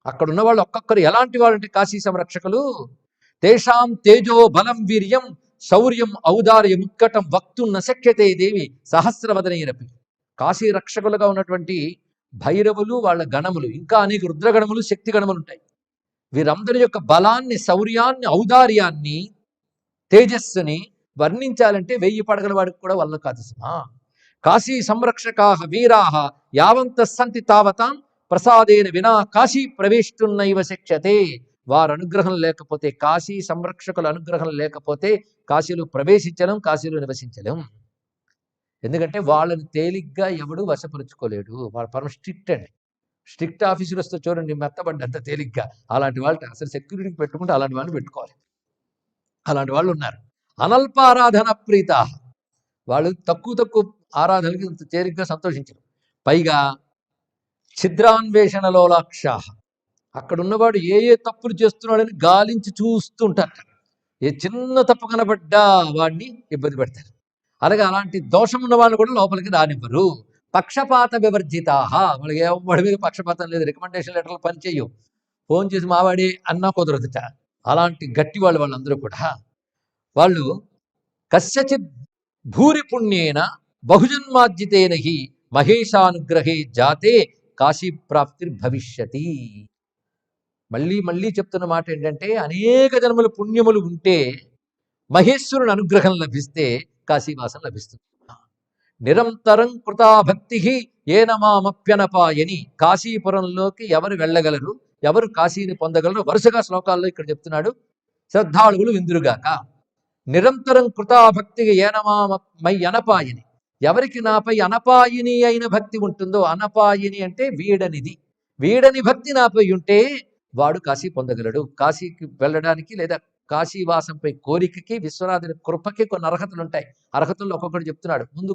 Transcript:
అక్కడ ఉన్న వాళ్ళు ఒక్కొక్కరు ఎలాంటి వాళ్ళు అంటే కాశీ సంరక్షకులు, తేషాం తేజో బలం వీర్యం శౌర్యం ఔదార్యం ఉత్కటం వక్తున్న శక్యతే దేవి సహస్రవదనైరపి. కాశీ రక్షకులుగా ఉన్నటువంటి భైరవులు, వాళ్ళ గణములు, ఇంకా అనేక రుద్రగణములు, శక్తి గణములు ఉంటాయి. వీరందరి యొక్క బలాన్ని, శౌర్యాన్ని, ఔదార్యాన్ని, తేజస్సుని వర్ణించాలంటే 1000 పడగల వాడికి కూడా వల్ల కాదు. కాశీ సంరక్షకా వీరాహ యావంత సంతి తావతాం ప్రసాదేన వినా కాశీ ప్రవేశిస్తున్నైవ శక్యతే. వారి అనుగ్రహం లేకపోతే, కాశీ సంరక్షకుల అనుగ్రహం లేకపోతే కాశీలో ప్రవేశించడం, కాశీలో నివసించలేం. ఎందుకంటే వాళ్ళని తేలిగ్గా ఎవడు వశపరుచుకోలేడు. వాళ్ళ పరమ స్ట్రిక్ట్ అండి. స్ట్రిక్ట్ ఆఫీసులు వస్తే చూడండి మెత్తబడ్డంత తేలిగ్గా. అలాంటి వాళ్ళకి అసలు సెక్యూరిటీకి పెట్టుకుంటే అలాంటి వాళ్ళు పెట్టుకోవాలి. అలాంటి వాళ్ళు ఉన్నారు. అనల్ప ఆరాధన ప్రీత, వాళ్ళు తక్కువ ఆరాధనకి తేలిగ్గా సంతోషించరు. పైగా ఛిద్రాన్వేషణలో లాక్షా, అక్కడ ఉన్నవాడు ఏ తప్పులు చేస్తున్నాడని గాలించి చూస్తుంటారు. ఏ చిన్న తప్పు కనబడ్డా వాడిని ఇబ్బంది పెడతారు. అలాగే అలాంటి దోషం ఉన్న వాళ్ళు కూడా లోపలికి రానివ్వరు. పక్షపాత వివర్జితాహ, వాళ్ళకి ఎవరి మీద పక్షపాతం లేదు. రికమెండేషన్ లెటర్లు పనిచేయవు. ఫోన్ చేసి మావాడి అన్నా కుదరదుట. అలాంటి గట్టి వాళ్ళందరూ కూడా. వాళ్ళు కస్యచిత్ భూరి పుణ్యేన బహుజన్మార్జితేన హి మహేశానుగ్రహే జాతే కాశీ ప్రాప్తి భవిష్యతి. మళ్ళీ చెప్తున్న మాట ఏంటంటే, అనేక జన్మల పుణ్యములు ఉంటే మహేశ్వరుని అనుగ్రహం లభిస్తే కాశీవాసం లభిస్తుంది. నిరంతరం కృతాభక్తి ఏనమామప్యనపాయని. కాశీపురంలోకి ఎవరు వెళ్ళగలరు, ఎవరు కాశీని పొందగలరు, వరుసగా శ్లోకాల్లో ఇక్కడ చెప్తున్నాడు. శ్రద్ధాళువులు విందురుగాక. నిరంతరం కృతాభక్తిగా ఏనమామై అనపాయని, ఎవరికి నాపై అనపాయిని అయిన భక్తి ఉంటుందో, అనపాయిని అంటే వీడని భక్తి నాపై ఉంటే వాడు కాశీ పొందగలడు. కాశీకి వెళ్ళడానికి లేదా కాశీవాసంపై కోరికకి, విశ్వనాథుని కృపకి కొన్ని అర్హతలు ఉంటాయి. అర్హతల్లో ఒక్కొక్కటి చెప్తున్నాడు. ముందు